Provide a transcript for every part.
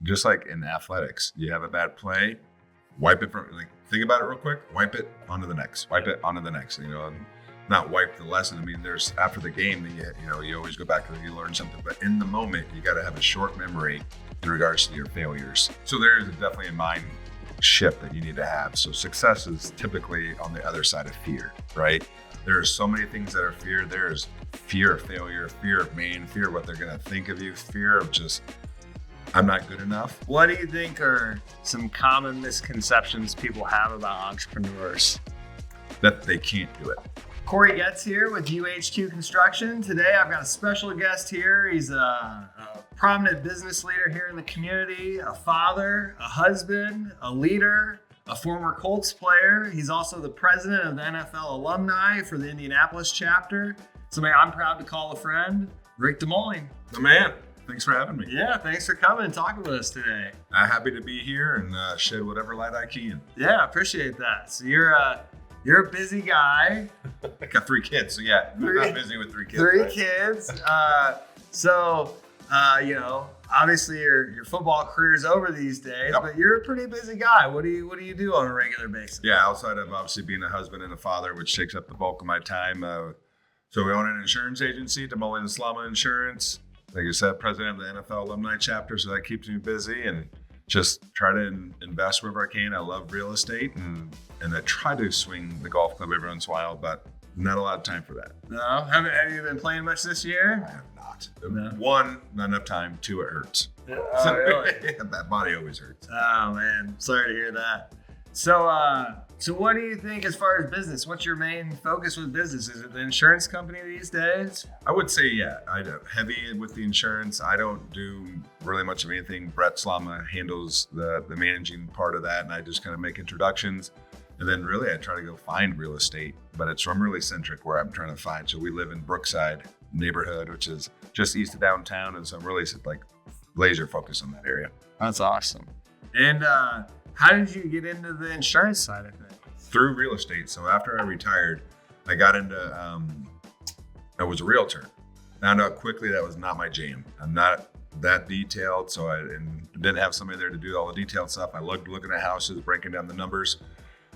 just like in athletics, you have a bad play, wipe it from, like, think about it real quick, wipe it onto the next, wipe it onto the next, and not wipe the lesson. I mean, there's after the game, you always go back and you learn something, but in the moment, you got to have a short memory in regards to your failures. So there is definitely a mind shift that you need to have. So success is typically on the other side of fear, right? There are so many things that are fear. There's fear of failure, fear of fear of what they're going to think of you, fear of just, I'm not good enough. What do you think are some common misconceptions people have about entrepreneurs? That they can't do it. Corey Getz here with UHQ Construction. Today I've got a special guest here. He's a prominent business leader here in the community, a father, a husband, a leader, a former Colts player. He's also the president of the NFL alumni for the Indianapolis chapter. Somebody I'm proud to call a friend, Rick DeMulling. The man. Thanks for having me. Yeah, thanks for coming and talking with us today. I'm happy to be here and shed whatever light I can. Yeah, I appreciate that. So you're a busy guy. I got 3 kids, so yeah, I'm not busy with 3 kids. 3 right? kids. Obviously your football career is over these days, Yep. but you're a pretty busy guy. What do you do on a regular basis? Yeah, outside of obviously being a husband and a father, which takes up the bulk of my time. So we own an insurance agency, DeMulling's Insurance. Like you said, president of the NFL alumni chapter, so that keeps me busy and just try to invest wherever I can. I love real estate and I try to swing the golf club every once in a while, but not a lot of time for that. No? Have you been playing much this year? I have not. No. 1, not enough time. 2, it hurts. Oh, really? That body always hurts. Oh, man. Sorry to hear that. So what do you think as far as business? What's your main focus with business? Is it the insurance company these days? I would say, yeah, I do. Heavy with the insurance. I don't do really much of anything. Brett Slama handles the managing part of that, and I just kind of make introductions. And then really I try to go find real estate, but I'm really centric where I'm trying to find. So we live in Brookside neighborhood, which is just east of downtown. And so I'm really like laser focused on that area. That's awesome. And how did you get into the insurance side of things? Through real estate. So after I retired, I got into, I was a realtor. Found out quickly that was not my jam. I'm not that detailed. So I didn't have somebody there to do all the detailed stuff. I loved looking at houses, breaking down the numbers.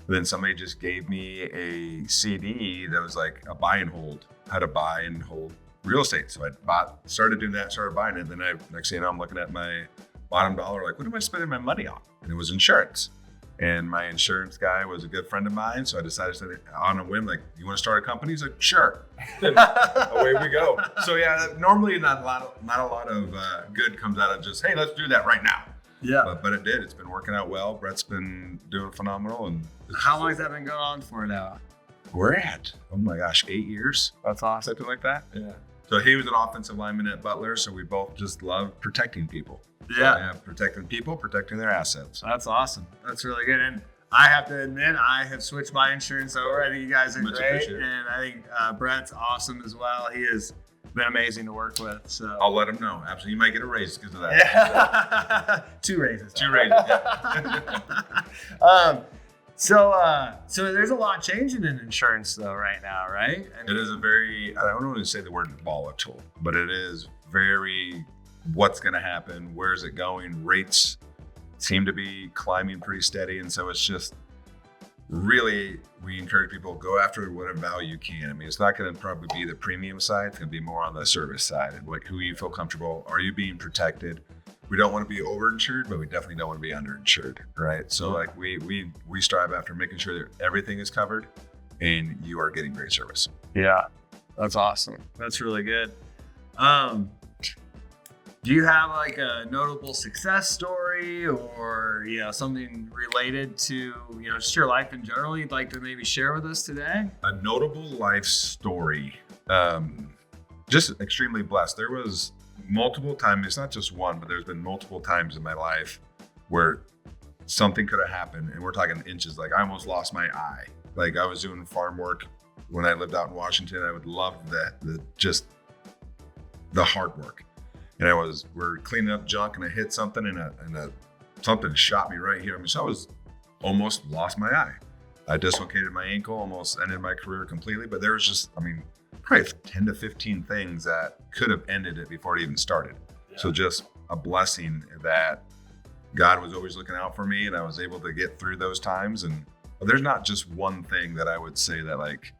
Then somebody just gave me a CD that was like a buy and hold, how to buy and hold real estate. So I started doing that, started buying it. Then next thing you know, I'm looking at my bottom dollar, like, what am I spending my money on? And it was insurance. And my insurance guy was a good friend of mine. So I decided to, on a whim, like, you want to start a company? He's like, sure. Away we go. So yeah, normally not a lot of good comes out of just, hey, let's do that right now. Yeah. But it did. It's been working out well. Brett's been doing phenomenal. And how long has that been going on for now? We're at, oh my gosh, 8 years. That's awesome. Something like that. Yeah. So he was an offensive lineman at Butler. So we both just love protecting people. Yeah. Protecting people, protecting their assets. That's awesome. That's really good. And I have to admit, I have switched my insurance over. I think you guys are Much great. appreciated. And I think Brett's awesome as well. He has been amazing to work with. So I'll let him know. Absolutely. You might get a raise because of that. Yeah. 2 raises. 2 raises. Yeah. So there's a lot changing in insurance though right now, right? It is a very, I don't want to say the word volatile, but it is very, what's going to happen? Where's it going? Rates seem to be climbing pretty steady. And so it's just really, we encourage people to go after whatever value you can. I mean, it's not going to probably be the premium side. It's going to be more on the service side. Like, who you feel comfortable? Are you being protected? We don't want to be overinsured, but we definitely don't want to be underinsured, right? So like we strive after making sure that everything is covered and you are getting great service. Yeah, that's awesome. That's really good. Do you have like a notable success story or, something related to, just your life in general you'd like to maybe share with us today? A notable life story. Just extremely blessed. There was multiple times, it's not just one, but there's been multiple times in my life where something could have happened, and we're talking inches. Like, I almost lost my eye. Like, I was doing farm work when I lived out in Washington. I would love the hard work. And we're cleaning up junk, and I hit something, and something shot me right here. I mean, so I was almost lost my eye. I dislocated my ankle, almost ended my career completely. But there was just, probably 10 to 15 things that could have ended it before it even started. Yeah. So just a blessing that God was always looking out for me, and I was able to get through those times. And there's not just one thing that I would say that like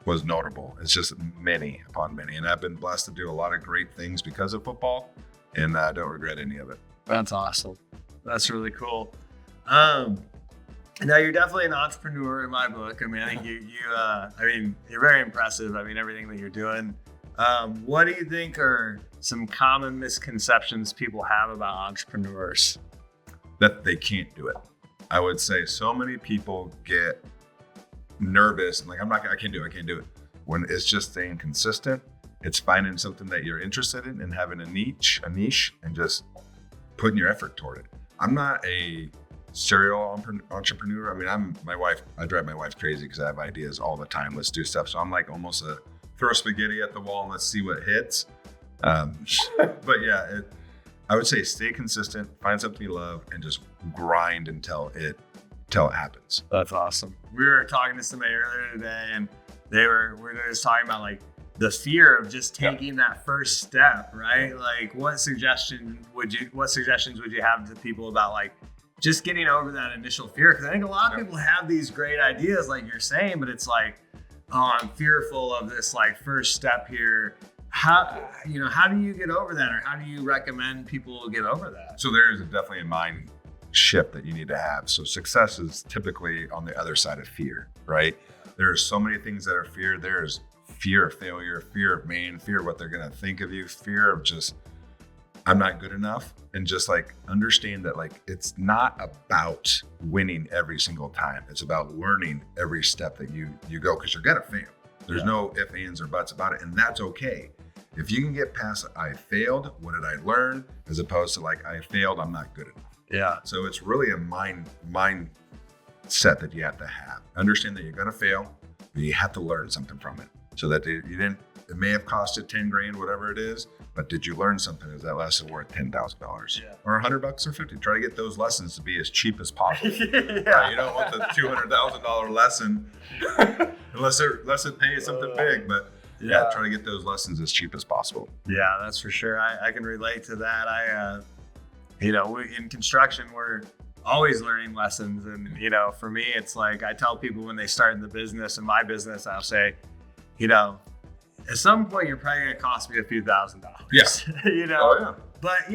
was notable. It's just many upon many. And I've been blessed to do a lot of great things because of football, and I don't regret any of it. That's awesome. That's really cool. Now you're definitely an entrepreneur in my book. I mean, I think you're very impressive. I mean, everything that you're doing. What do you think are some common misconceptions people have about entrepreneurs? That they can't do it. I would say so many people get nervous and like, I can't do it. When it's just staying consistent, it's finding something that you're interested in and having a niche, and just putting your effort toward it. I'm not a serial entrepreneur. I mean, I drive my wife crazy because I have ideas all the time. Let's do stuff. So I'm like almost throw spaghetti at the wall and let's see what hits. But yeah, I would say stay consistent, find something you love, and just grind until it happens. That's awesome. We were talking to somebody earlier today, and we were just talking about like the fear of just taking that first step, right? Like, what suggestions would you have to people about like just getting over that initial fear? Because I think a lot of people have these great ideas, like you're saying, but it's like, oh, I'm fearful of this like first step here. How do you get over that, or how do you recommend people get over that? So there is definitely a mind shift that you need to have. So success is typically on the other side of fear, right? There are so many things that are fear. There's fear of failure, fear of fear of what they're going to think of you, fear of just, I'm not good enough. And just like understand that like, it's not about winning every single time. It's about learning every step that you go, because you're going to fail. There's no ifs, ands, or buts about it. And that's okay. If you can get past, I failed, what did I learn? As opposed to like, I failed, I'm not good enough. Yeah. So it's really a mindset that you have to have. Understand that you're going to fail, but you have to learn something from it. So that it may have cost you 10 grand, whatever it is, but did you learn something? Is that lesson worth $10,000 or $100 or 50? Try to get those lessons to be as cheap as possible. You don't want the $200,000 lesson unless it pays something big, but try to get those lessons as cheap as possible. Yeah, that's for sure. I can relate to that. In construction, we're always learning lessons. And, for me, it's like, I tell people when they start in the business, in my business, I'll say, at some point you're probably going to cost me a few $1,000s. Yeah. But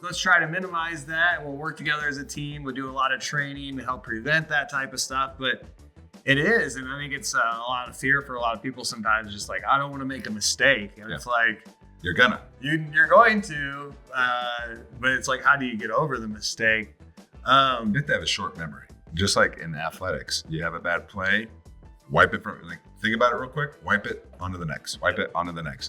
let's try to minimize that. We'll work together as a team. We'll do a lot of training to help prevent that type of stuff. But it is, and I think it's a lot of fear for a lot of people sometimes. Just like, I don't want to make a mistake, and it's like, you're going to, but it's like, how do you get over the mistake? You have to have a short memory. Just like in athletics, you have a bad play, wipe it from, like, think about it real quick, wipe it onto the next,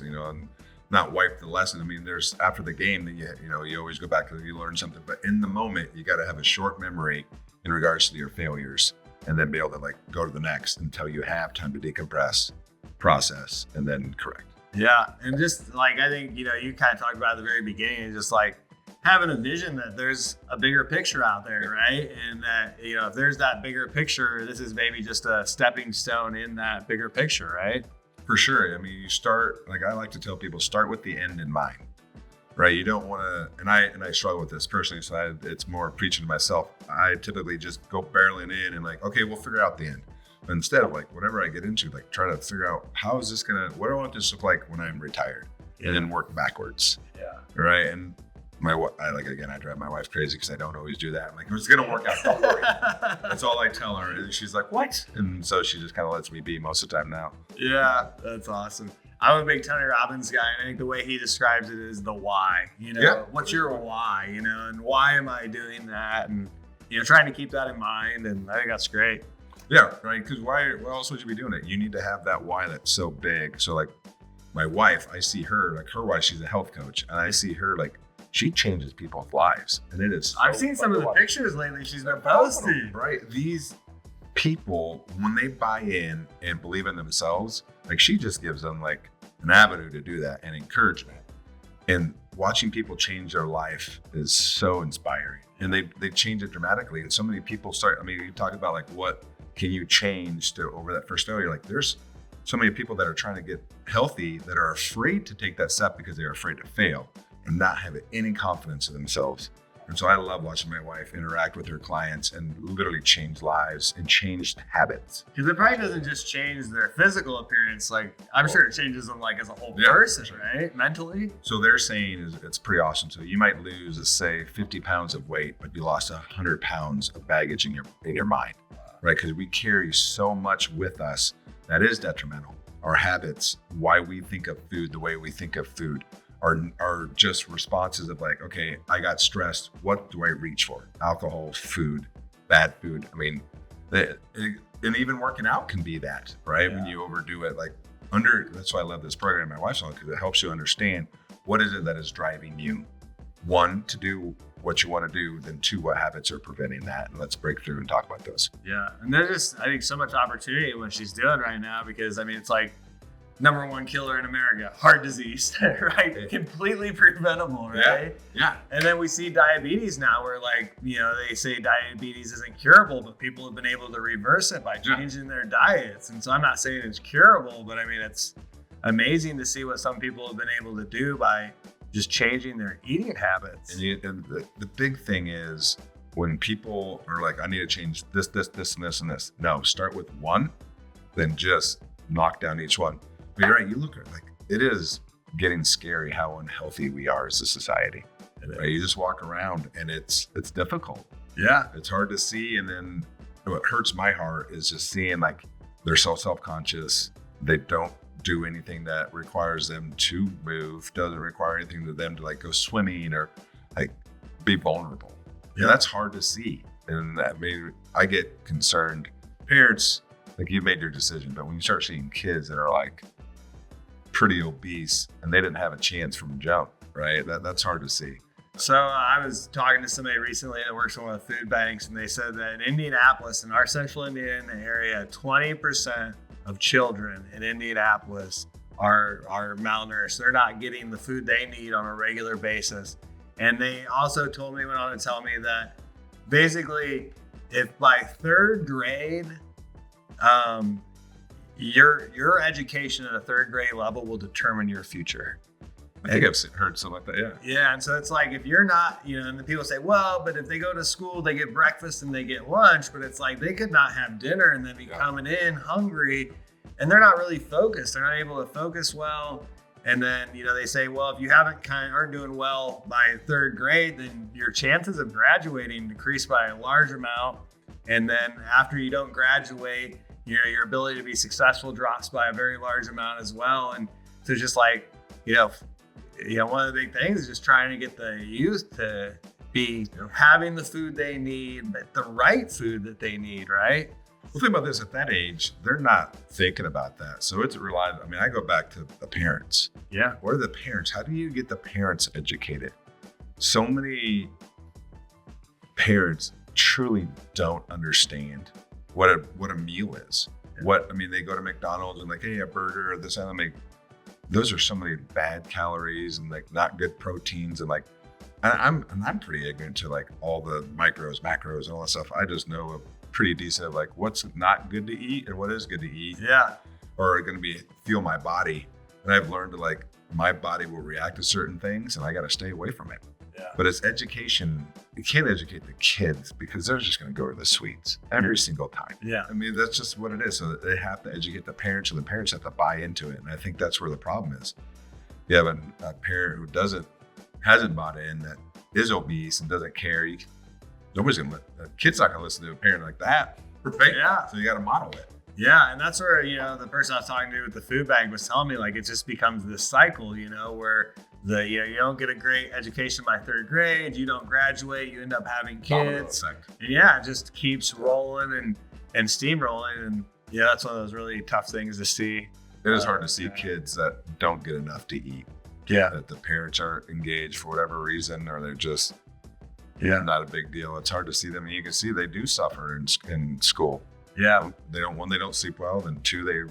and not wipe the lesson. I mean, there's after the game that you always go back to, you learn something, but in the moment, you got to have a short memory in regards to your failures, and then be able to like go to the next until you have time to decompress, process, and then correct. Yeah. And just like, I think, you kind of talked about at the very beginning, and just like having a vision that there's a bigger picture out there, right? And that, if there's that bigger picture, this is maybe just a stepping stone in that bigger picture, right? For sure. I mean, you start, like I like to tell people, start with the end in mind, right? You don't want to, and I struggle with this personally, so it's more preaching to myself. I typically just go barreling in and like, okay, we'll figure out the end. But instead of like, whatever I get into, like try to figure out what do I want this to look like when I'm retired, and then work backwards. Yeah. Right. And I drive my wife crazy because I don't always do that. I'm like, it's going to work out. Don't worry. That's all I tell her. And she's like, what? And so she just kind of lets me be most of the time now. Yeah, that's awesome. I'm a big Tony Robbins guy, and I think the way he describes it is the why. What's your why? And why am I doing that? And trying to keep that in mind, and I think that's great. Yeah, right. Because why else would you be doing it? You need to have that why that's so big. So like my wife, I see her, like her why, she's a health coach, and I see her like she changes people's lives, and it is. I've seen some of the pictures lately she's been posting. Right, these people, when they buy in and believe in themselves, like she just gives them like an avenue to do that and encouragement. And watching people change their life is so inspiring, and they change it dramatically. And so many people start. I mean, you talk about like what can you change to over that first failure? Like there's so many people that are trying to get healthy that are afraid to take that step because they're afraid to fail and not have any confidence in themselves. And so I love watching my wife interact with her clients and literally change lives and change habits. Because it probably doesn't just change their physical appearance. Like, I'm sure it changes them like as a whole Yeah, person, sure. right? Mentally. So they're saying is it's pretty awesome. So you might lose, let's say, 50 pounds of weight, but you lost 100 pounds of baggage in your mind, right? Because we carry so much with us that is detrimental. Our habits, why we think of food the way we think of food, are just responses of like, okay, I got stressed. What do I reach for? Alcohol, food, bad food. I mean, and even working out can be that, right? Yeah. When you overdo it, that's why I love this program my wife's on, because it helps you understand what is it that is driving you. One, to do what you want to do, then two, what habits are preventing that. And let's break through and talk about those. Yeah. And there's just, I think, so much opportunity in what she's doing right now because, I mean, it's like #1 killer in America, heart disease, right? Completely preventable, right? Yeah. And then we see diabetes now where, like, you know, they say diabetes isn't curable, but people have been able to reverse it by changing their diets. And so I'm not saying it's curable, but I mean, it's amazing to see what some people have been able to do by just changing their eating habits. And the big thing is when people are like, I need to change this, and this, and this. No, start with one, then just knock down each one. But you're right. You look at like it is getting scary how unhealthy we are as a society. Right? You just walk around and it's difficult. Yeah. It's hard to see. And then what hurts my heart is just seeing like they're so self-conscious. They don't do anything that requires them to move, doesn't require anything to them to like go swimming or like be vulnerable. Yeah, that's hard to see. And I mean, I get concerned. Parents, like you made your decision, but when you start seeing kids that are like pretty obese and they didn't have a chance from jump, right? That's hard to see. So I was talking to somebody recently that works in one of the food banks, and they said that in Indianapolis, in our central Indiana area, 20% of children in Indianapolis are malnourished. They're not getting the food they need on a regular basis. And they also went on to tell me that basically if by third grade, your education at a third grade level will determine your future. I think I've heard something like that, yeah. Yeah, and so it's like if you're not, you know, and the people say, well, but if they go to school, they get breakfast and they get lunch, but it's like they could not have dinner and then be coming in hungry, and they're not really focused. They're not able to focus well. And then, you know, they say, well, if you aren't doing well by third grade, then your chances of graduating decrease by a large amount. And then after you don't graduate, you know, your ability to be successful drops by a very large amount as well. And so just like, you know, one of the big things is just trying to get the youth to be having the food they need, but the right food that they need, right? Well, think about this, at that age, they're not thinking about that. So it's reliant. I mean, I go back to the parents. Yeah. What are the parents? How do you get the parents educated? So many parents truly don't understand what a meal is. Yeah. They go to McDonald's and like, hey, a burger or this and those are so many bad calories and like not good proteins and like I'm pretty ignorant to like all the micros, macros, and all that stuff. I just know a pretty decent of like what's not good to eat and what is good to eat. Yeah. Or going to feel my body. And I've learned to like my body will react to certain things and I got to stay away from it. Yeah. But it's education. You can't educate the kids because they're just going to go to the sweets every single time. Yeah. I mean, that's just what it is. So they have to educate the parents and the parents have to buy into it. And I think that's where the problem is. You have a parent who hasn't bought in, that is obese and doesn't care. Nobody's going to a kid's not going to listen to a parent like that. Right? Yeah. So you got to model it. Yeah, and that's where, you know, the person I was talking to at the food bank was telling me, like, it just becomes this cycle, you know, where you don't get a great education by third grade, you don't graduate, you end up having kids. And yeah, it just keeps rolling and steamrolling. And yeah, that's one of those really tough things to see. It is hard to see kids that don't get enough to eat. Yeah. That the parents aren't engaged for whatever reason, or they're just not a big deal. It's hard to see them. And you can see they do suffer in school. Yeah. They don't sleep well, and two,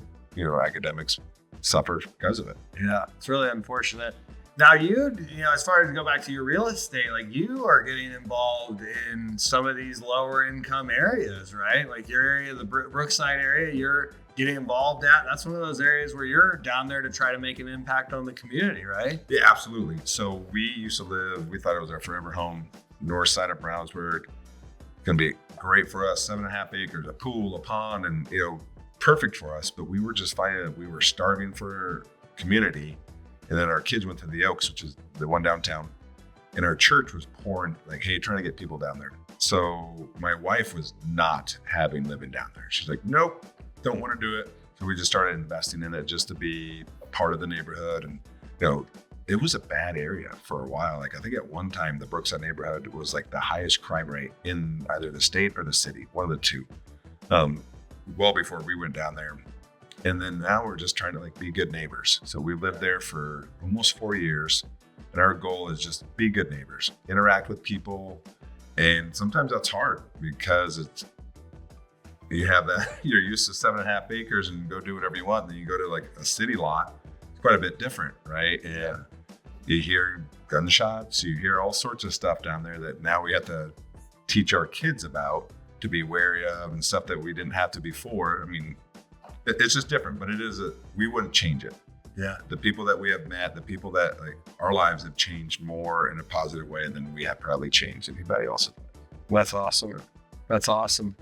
academics suffer because of it. Yeah. It's really unfortunate. Now as far as go back to your real estate, like you are getting involved in some of these lower income areas, right? Like your area, the Brookside area, you're getting involved at. That's one of those areas where you're down there to try to make an impact on the community, right? Yeah, absolutely. So we used to we thought it was our forever home. north side of Brownsburg. Going to be great for us, 7.5 acres, a pool, a pond, and perfect for us. But we were just finding that we were starving for community. And then our kids went to the Oaks, which is the one downtown, and our church was pouring, like, hey, trying to get people down there. So my wife was not having living down there. She's like, nope, don't want to do it. So we just started investing in it just to be a part of the neighborhood. And it was a bad area for a while. Like, I think at one time, the Brookside neighborhood was like the highest crime rate in either the state or the city, one of the two, well before we went down there. And then now we're just trying to like be good neighbors. So we lived there for almost 4 years. And our goal is just be good neighbors, interact with people. And sometimes that's hard because you have that, you're used to 7.5 acres and go do whatever you want. And then you go to like a city lot, it's quite a bit different, right? And you hear gunshots, you hear all sorts of stuff down there that now we have to teach our kids about, to be wary of, and stuff that we didn't have to before. I mean, it's just different, but we wouldn't change it. Yeah. The people that we have met, the people that like our lives have changed more in a positive way than we have probably changed anybody else. That's awesome. That's awesome.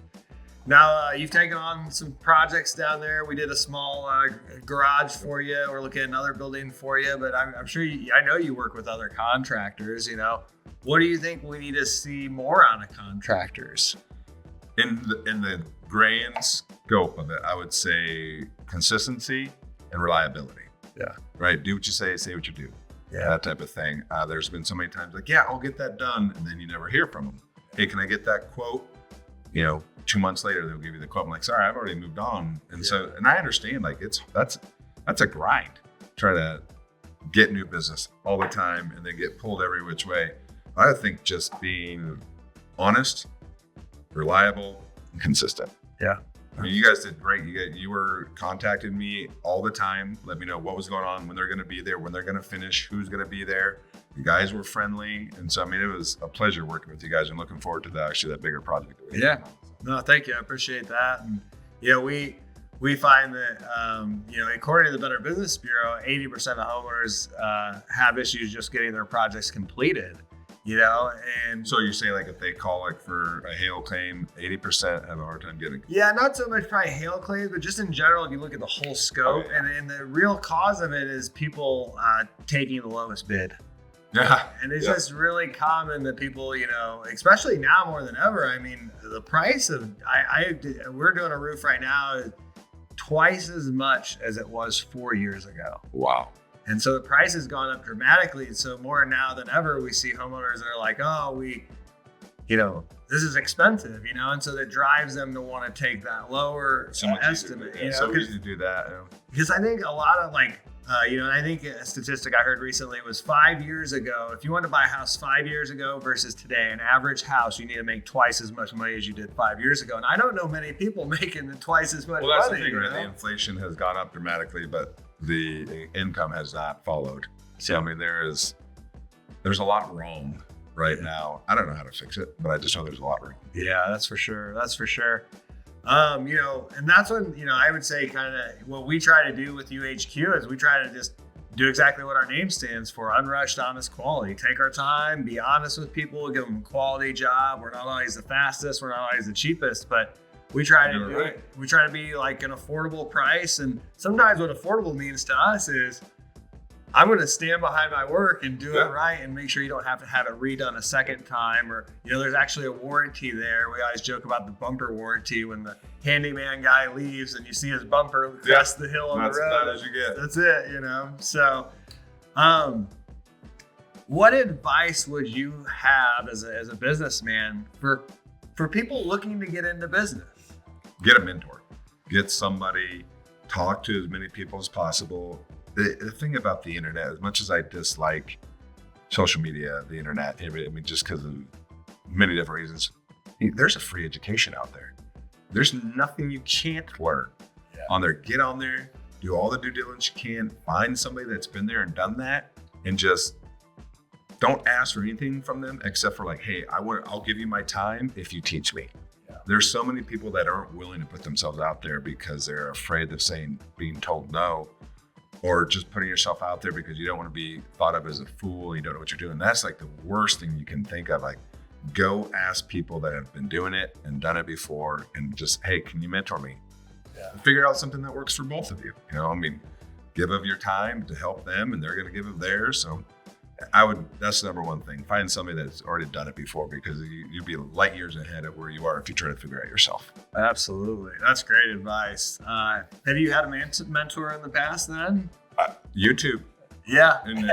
Now, you've taken on some projects down there. We did a small garage for you. We're looking at another building for you, but I'm sure I know you work with other contractors. What do you think we need to see more out of contractors? In the grand scope of it, I would say consistency and reliability. Yeah. Right. Do what you say what you do. Yeah. That type of thing. There's been so many times like, yeah, I'll get that done. And then you never hear from them. Hey, can I get that quote? 2 months later, they'll give you the quote. I'm like, sorry, I've already moved on. And and I understand, like, that's a grind. Try to get new business all the time and then get pulled every which way. I think just being honest, reliable, and consistent. Yeah. I mean, you guys did great. You were contacting me all the time. Let me know what was going on, when they're going to be there, when they're going to finish, who's going to be there. You guys were friendly. And so, I mean, it was a pleasure working with you guys and looking forward to that bigger project. Yeah. No, thank you. I appreciate that. And, we find that, according to the Better Business Bureau, 80% of homeowners have issues just getting their projects completed. And so you say like if they call like for a hail claim, 80% have a hard time getting. Yeah, not so much probably hail claims, but just in general, if you look at the whole scope, and the real cause of it is people taking the lowest bid. Yeah. And it's just really common that people, especially now more than ever. I mean, the price of we're doing a roof right now twice as much as it was 4 years ago. Wow. And so the price has gone up dramatically. So more now than ever, we see homeowners that are like, oh, this is expensive, and so that drives them to want to take that lower estimate. It's so easy to do that. Because I think a lot of I think a statistic I heard recently was 5 years ago, if you want to buy a house 5 years ago versus today, an average house, you need to make twice as much money as you did 5 years ago. And I don't know many people making twice as much money. Well, that's the thing, right? The inflation has gone up dramatically, but the income has not followed. So, I mean, there's a lot wrong right now. I don't know how to fix it, but I just know there's a lot wrong. Yeah, that's for sure. That's for sure. And that's when, I would say kind of what we try to do with UHQ is we try to just do exactly what our name stands for: unrushed, honest quality. Take our time, be honest with people, give them a quality job. We're not always the fastest, we're not always the cheapest, but we try to do it. We try to be like an affordable price. And sometimes what affordable means to us is I'm going to stand behind my work and do it right and make sure you don't have to have it redone a second time. Or, there's actually a warranty there. We always joke about the bumper warranty when the handyman guy leaves and you see his bumper across the hill on the road. That's as you get. That's it, So, what advice would you have as a businessman for people looking to get into business? Get a mentor. Get somebody. Talk to as many people as possible. The thing about the internet, as much as I dislike social media, the internet, just because of many different reasons, there's a free education out there. There's nothing you can't learn on there. Get on there, do all the due diligence you can, find somebody that's been there and done that, and just don't ask for anything from them except for like, hey, I'll give you my time if you teach me. Yeah. There's so many people that aren't willing to put themselves out there because they're afraid of being told no. Or just putting yourself out there because you don't want to be thought of as a fool. You don't know what you're doing. That's like the worst thing you can think of. Like, go ask people that have been doing it and done it before, and just, hey, can you mentor me? Yeah. Figure out something that works for both of you. Give of your time to help them, and they're going to give of theirs. So that's the number one thing. Find somebody that's already done it before, because you'd be light years ahead of where you are if you try to figure it out yourself. Absolutely. That's great advice. Have you had a mentor in the past then? YouTube. Yeah. And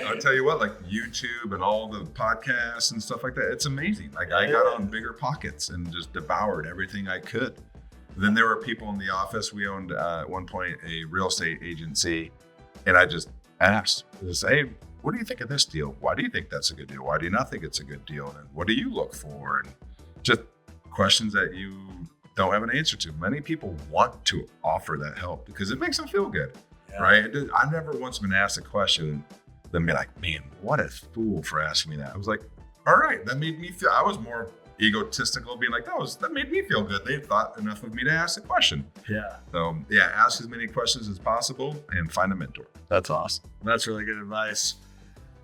I'll tell you what, like YouTube and all the podcasts and stuff like that, it's amazing. Like I got on Bigger Pockets and just devoured everything I could. Then there were people in the office. We owned at one point a real estate agency, and I just asked, hey, what do you think of this deal? Why do you think that's a good deal? Why do you not think it's a good deal? And what do you look for? And just questions that you don't have an answer to. Many people want to offer that help because it makes them feel good. Yeah. Right? I've never once been asked a question, then be like, man, what a fool for asking me that. I was like, all right, that made me feel, I was more egotistical, being like, that made me feel good. They thought enough of me to ask the question. Yeah. So yeah, ask as many questions as possible and find a mentor. That's awesome. That's really good advice.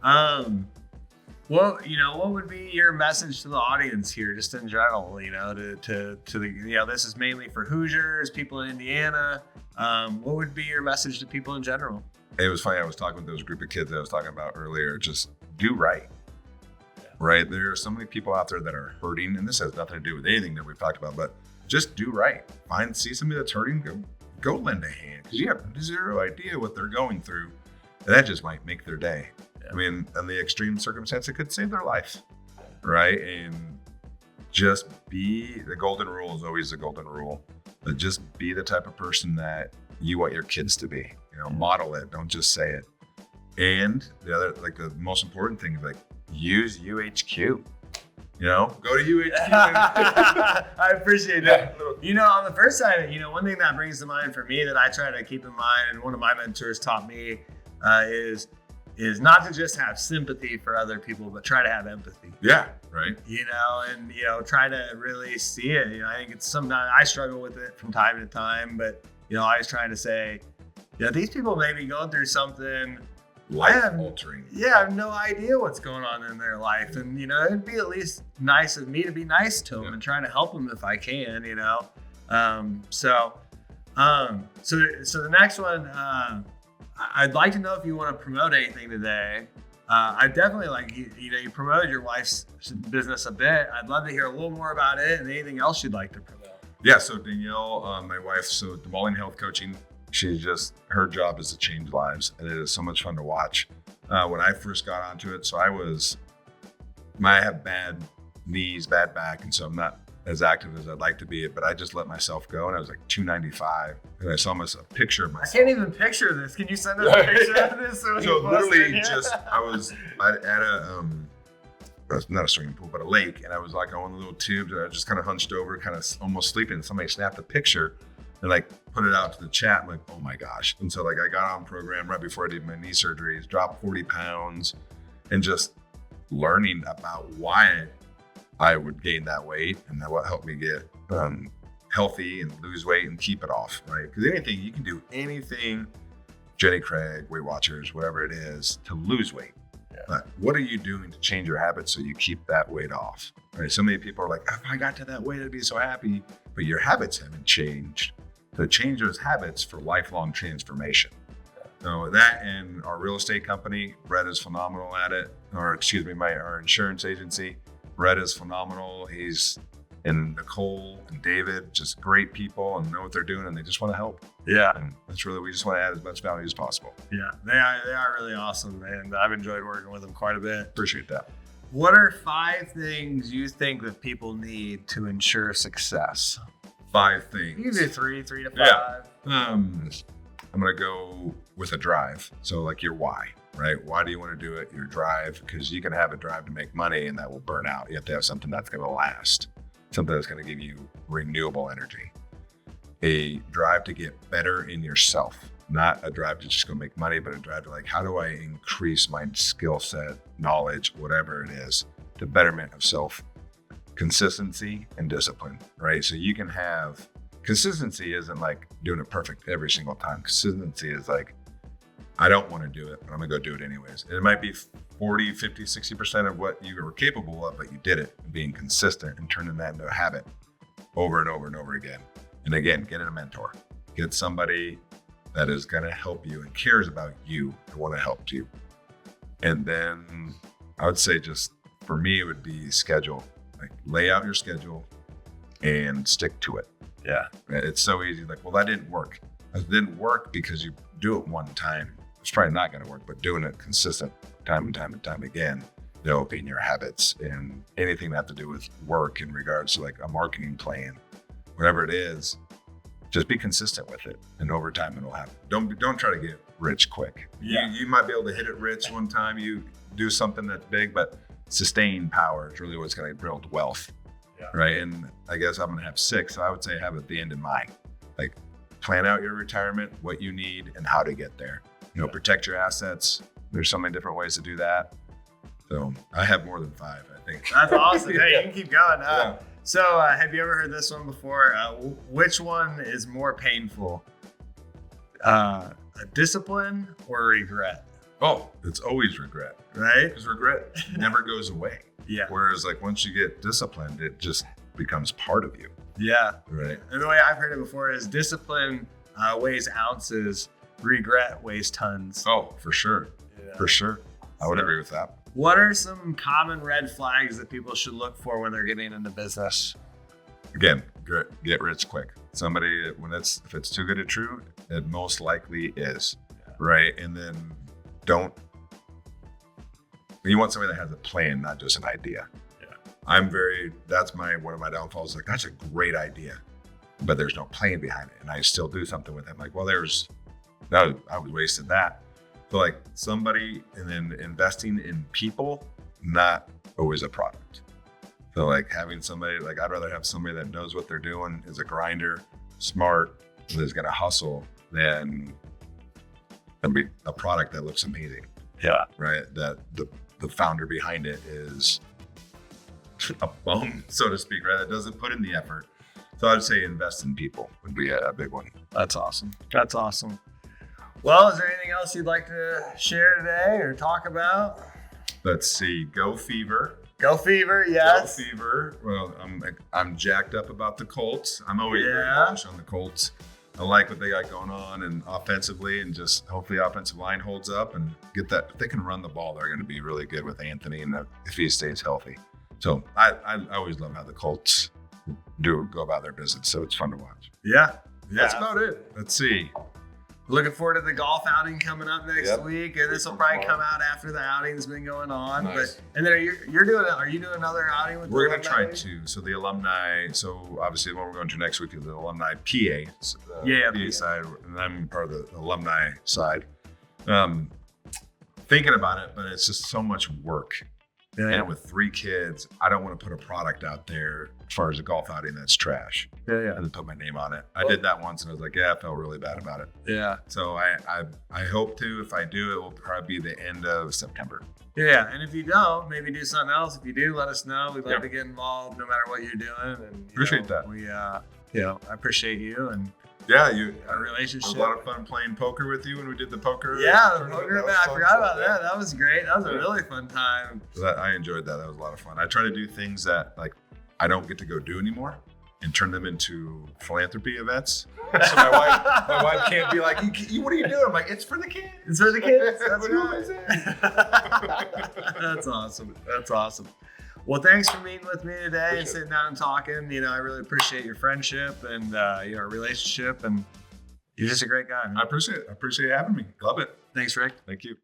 Well, what would be your message to the audience here, just in general, to the, this is mainly for Hoosiers, people in Indiana. What would be your message to people in general? It was funny. I was talking with those group of kids that I was talking about earlier. Just do right. Yeah. Right. There are so many people out there that are hurting, and this has nothing to do with anything that we've talked about, but just do right. See somebody that's hurting, go lend a hand, because you have zero idea what they're going through. And that just might make their day. I mean, in the extreme circumstance, it could save their life, right? And just the golden rule is always the golden rule, but just be the type of person that you want your kids to be. Model it, don't just say it. And the other, the most important thing is use UHQ. Go to UHQ. I appreciate that. On the first side, one thing that brings to mind for me that I try to keep in mind, and one of my mentors taught me, is not to just have sympathy for other people, but try to have empathy. Yeah, right. And try to really see it. I think it's something I struggle with it from time to time, but I was trying to say, these people may be going through something life-altering. Yeah, I have no idea what's going on in their life, and it'd be at least nice of me to be nice to them and trying to help them if I can. So the next one. I'd like to know if you want to promote anything today. I definitely you promoted your wife's business a bit. I'd love to hear a little more about it and anything else you'd like to promote. Yeah, so Danielle, my wife, DeMulling Health Coaching, her job is to change lives, and it is so much fun to watch. When I first got onto it, I have bad knees, bad back, and so I'm not as active as I'd like to be, but I just let myself go, and I was 295, and I saw a picture of myself. I can't even picture this. Can you send us a picture of this? So literally I was at a not a swimming pool, but a lake, and I was on one of the little tubes, and I just kind of hunched over, kind of almost sleeping, and somebody snapped a picture and put it out to the chat. I'm like, oh my gosh. And so I got on program right before I did my knee surgeries, dropped 40 pounds, and just learning about why I would gain that weight, and that what helped me get healthy and lose weight and keep it off, right? Because you can do anything, Jenny Craig, Weight Watchers, whatever it is, to lose weight. Yeah. But what are you doing to change your habits so you keep that weight off? Right? So many people are like, if I got to that weight, I'd be so happy. But your habits haven't changed. To change those habits for lifelong transformation. So that, and our real estate company, Brett is phenomenal at it. Our insurance agency, Brett is phenomenal. And Nicole and David, just great people and know what they're doing, and they just want to help. Yeah. And we just want to add as much value as possible. Yeah, they are really awesome, and I've enjoyed working with them quite a bit. Appreciate that. What are 5 things you think that people need to ensure success? 5 things. You can do 3 to 5. Yeah. I'm going to go with a drive. So your why, right? Why do you want to do it? Your drive, because you can have a drive to make money and that will burn out. You have to have something that's going to last, something that's going to give you renewable energy. A drive to get better in yourself, not a drive to just go make money, but a drive to how do I increase my skill set, knowledge, whatever it is, to betterment of self. Consistency and discipline, right? So you can have consistency isn't doing it perfect every single time. Consistency is I don't want to do it, but I'm going to go do it anyways. And it might be 40, 50, 60% of what you were capable of, but you did it, being consistent and turning that into a habit over and over and over again. And again, get a mentor. Get somebody that is going to help you and cares about you and want to help you. And then I would say just for me, it would be schedule. Like lay out your schedule and stick to it. Yeah. It's so easy. Like, well, that didn't work. It didn't work because you do it one time. It's probably not going to work, but doing it consistent time and time and time again, developing your habits and anything that have to do with work in regards to like a marketing plan, whatever it is, just be consistent with it. And over time it'll happen. Don't try to get rich quick. Yeah. You might be able to hit it rich one time, you do something that's big, but sustained power is really what's going to build wealth. Yeah. Right. And I guess I'm going to have 6. So I would say have at the end in mind, like plan out your retirement, what you need and how to get there. Protect your assets. There's so many different ways to do that. So I have more than 5, I think. That's awesome. Hey, you can keep going. Yeah. So have you ever heard this one before? Which one is more painful? A discipline or regret? Oh, it's always regret, Right? because regret never goes away. Yeah. Whereas like once you get disciplined, it just becomes part of you. Yeah. Right. And the way I've heard it before is discipline weighs ounces, regret weighs tons. Oh, for sure. Yeah. For sure. I would So- agree with that. What are some common red flags that people should look for when they're getting into business? Again, get rich quick. Somebody, if it's too good to true, it most likely is. Yeah. Right. And then you want somebody that has a plan, not just an idea. Yeah. That's one of my downfalls. Like, that's a great idea, but there's no plan behind it. And I still do something with it. I'm like, well, I was wasted that. So like somebody, and then investing in people, not always a product. So like having somebody, like I'd rather have somebody that knows what they're doing, is a grinder, smart, and is going to hustle than be a product that looks amazing. Yeah. Right. That the founder behind it is a bum, so to speak, right? That doesn't put in the effort. So I'd say invest in people would be a big one. That's awesome. That's awesome. Well, is there anything else you'd like to share today or talk about? Let's see. Go Fever. Go Fever, yes. Go Fever. Well, I'm jacked up about the Colts. I'm always very bullish on the Colts. I like what they got going on and offensively, and just hopefully offensive line holds up and get that. If they can run the ball, they're going to be really good with Anthony, and if he stays healthy. So I always love how the Colts go about their business. So it's fun to watch. Yeah. That's about it. Let's see. Looking forward to the golf outing coming up next Yep. week. And this will probably come out after the outing's been going on. Nice. But and then are you doing another outing with We're the going to try alumni? 2. So the alumni, so obviously what we're going to next week is the alumni PA. So the Yeah, PA PA. side, and I'm part of the alumni side. Thinking about it, but it's just so much work. Yeah. And with 3 kids, I don't want to put a product out there as far as a golf outing that's trash Yeah. and then put my name on it. I did that once and I was like, yeah, I felt really bad about it. Yeah. So I hope to. If I do, it will probably be the end of September. Yeah. And if you don't, maybe do something else. If you do, let us know. We'd love Yep. to get involved no matter what you're doing. And Appreciate that. We I appreciate you and Yeah, our it was relationship. a lot of fun playing poker with you when we did the poker. Yeah, the tournament. poker That event. was I fun. forgot about Yeah. that. That was great. That was a Yeah. really fun time. I enjoyed that. That was a lot of fun. I try to do things that like I don't get to go do anymore and turn them into philanthropy events. So my wife can't be like, what are you doing? I'm like, it's for the kids. It's for the kids. That's What am I right. That's awesome. That's awesome. Well, thanks for meeting with me today and Appreciate sitting down and talking. I really appreciate your friendship and our relationship, and you're just a great guy, man. I appreciate it. I appreciate you having me. Love it. Thanks, Rick. Thank you.